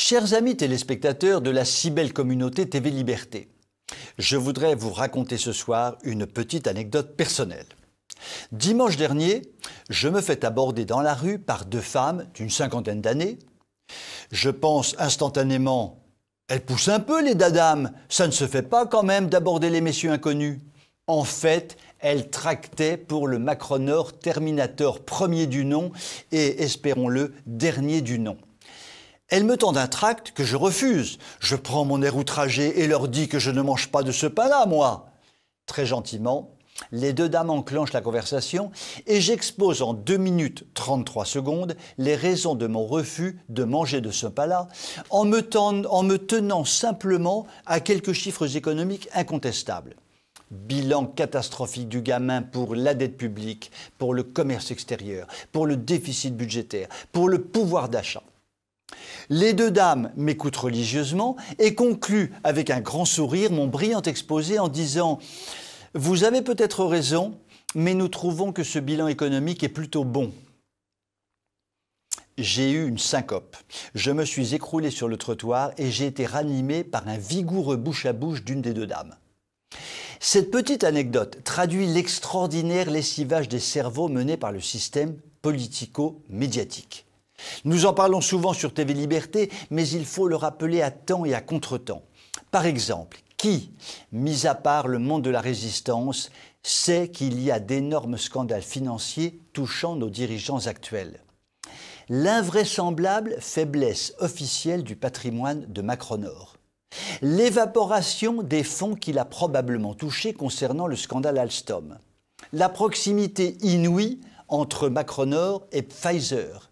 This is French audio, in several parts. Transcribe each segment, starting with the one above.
Chers amis téléspectateurs de la si belle communauté TV Liberté, je voudrais vous raconter ce soir une petite anecdote personnelle. Dimanche dernier, je me fais aborder dans la rue par deux femmes d'une cinquantaine d'années. Je pense instantanément, elles poussent un peu les dadames, ça ne se fait pas quand même d'aborder les messieurs inconnus. En fait, elles tractaient pour le Macronor Terminator premier du nom et, espérons-le, dernier du nom. Elles me tendent un tract que je refuse. Je prends mon air outragé et leur dis que je ne mange pas de ce pain-là, moi. Très gentiment, les deux dames enclenchent la conversation et j'expose en 2 minutes 33 secondes les raisons de mon refus de manger de ce pain-là en me tenant simplement à quelques chiffres économiques incontestables. Bilan catastrophique du gamin pour la dette publique, pour le commerce extérieur, pour le déficit budgétaire, pour le pouvoir d'achat. Les deux dames m'écoutent religieusement et concluent avec un grand sourire mon brillant exposé en disant « Vous avez peut-être raison, mais nous trouvons que ce bilan économique est plutôt bon. » J'ai eu une syncope. Je me suis écroulé sur le trottoir et j'ai été ranimé par un vigoureux bouche à bouche d'une des deux dames. Cette petite anecdote traduit l'extraordinaire lessivage des cerveaux mené par le système politico-médiatique. Nous en parlons souvent sur TV Liberté, mais il faut le rappeler à temps et à contre-temps. Par exemple, qui, mis à part le monde de la résistance, sait qu'il y a d'énormes scandales financiers touchant nos dirigeants actuels? L'invraisemblable faiblesse officielle du patrimoine de Macronor. L'évaporation des fonds qu'il a probablement touchés concernant le scandale Alstom. La proximité inouïe entre Macronor et Pfizer.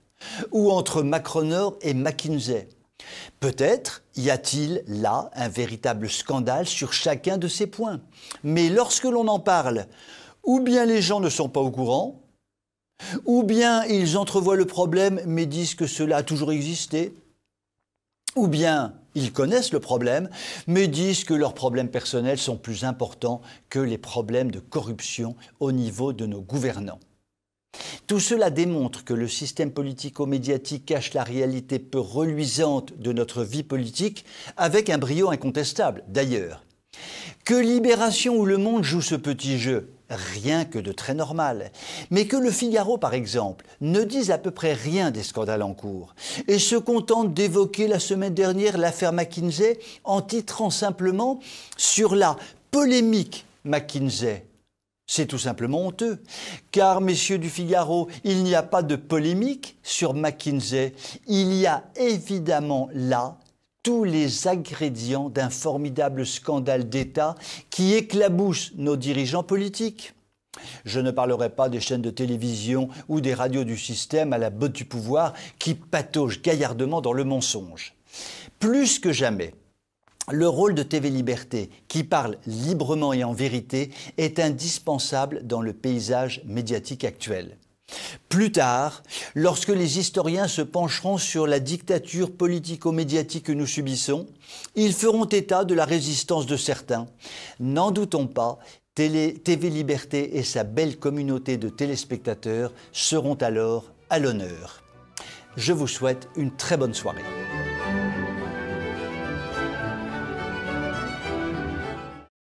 Ou entre Macronor et McKinsey. Peut-être y a-t-il là un véritable scandale sur chacun de ces points. Mais lorsque l'on en parle, ou bien les gens ne sont pas au courant, ou bien ils entrevoient le problème mais disent que cela a toujours existé, ou bien ils connaissent le problème mais disent que leurs problèmes personnels sont plus importants que les problèmes de corruption au niveau de nos gouvernants. Tout cela démontre que le système politico-médiatique cache la réalité peu reluisante de notre vie politique avec un brio incontestable, d'ailleurs. Que Libération ou Le Monde jouent ce petit jeu, rien que de très normal. Mais que Le Figaro, par exemple, ne dise à peu près rien des scandales en cours et se contente d'évoquer la semaine dernière l'affaire McKinsey en titrant simplement sur la polémique McKinsey. C'est tout simplement honteux, car, messieurs du Figaro, il n'y a pas de polémique sur McKinsey. Il y a évidemment là tous les ingrédients d'un formidable scandale d'État qui éclabousse nos dirigeants politiques. Je ne parlerai pas des chaînes de télévision ou des radios du système à la botte du pouvoir qui pataugent gaillardement dans le mensonge. Plus que jamais, le rôle de TV Liberté, qui parle librement et en vérité, est indispensable dans le paysage médiatique actuel. Plus tard, lorsque les historiens se pencheront sur la dictature politico-médiatique que nous subissons, ils feront état de la résistance de certains. N'en doutons pas, TV Liberté et sa belle communauté de téléspectateurs seront alors à l'honneur. Je vous souhaite une très bonne soirée.